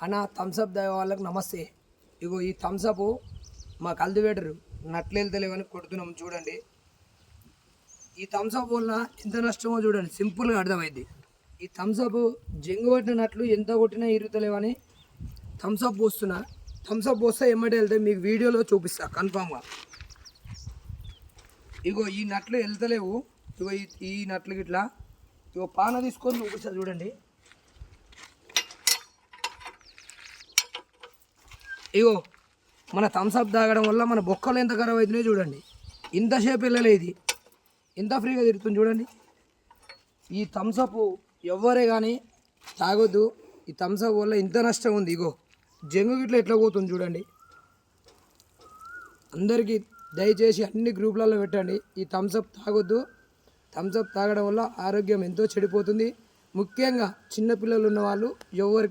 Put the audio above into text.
అన్న థమ్స్అప్ తాగే వాళ్ళకి నమస్తే. ఇగో ఈ థమ్స్అప్ మా కల్టివేటర్ నట్లు వెళ్తలేవని కొడుతున్నాం చూడండి. ఈ థమ్స్అప్ వల్ల ఎంత నష్టమో చూడండి, సింపుల్గా అర్థమైంది. ఈ థమ్స్అప్ జంగు కొట్టిన నట్లు ఎంత కొట్టినా ఇరుగుతలేవని థమ్స్అప్ పోస్తున్నా. థమ్స్అప్ పోస్తే ఎమ్మటే వెళ్తే మీకు వీడియోలో చూపిస్తా కన్ఫామ్గా. ఇగో ఈ నట్లు వెళ్తలేవు. ఇగో ఈ నట్లు గిట్లా ఇగో పాన తీసుకొని చూపిస్తా చూడండి. ఇగో మన థమ్స్అప్ తాగడం వల్ల మన బొక్కలు ఎంత ఖరాబ్ అవుతున్నాయో చూడండి. ఇంతసేపు వెళ్ళలేదు, ఎంత ఫ్రీగా తిరుగుతుంది చూడండి. ఈ థమ్స్అప్ ఎవ్వరే కానీ తాగొద్దు. ఈ థమ్స్అప్ వల్ల ఇంత నష్టం ఉంది. ఇగో జంగు గిట్ల ఎట్లా పోతుంది చూడండి. అందరికీ దయచేసి అన్ని గ్రూపులలో పెట్టండి, ఈ థమ్స్అప్ తాగొద్దు. థమ్స్అప్ తాగడం వల్ల ఆరోగ్యం ఎంతో చెడిపోతుంది. ముఖ్యంగా చిన్నపిల్లలు ఉన్న వాళ్ళు ఎవరికి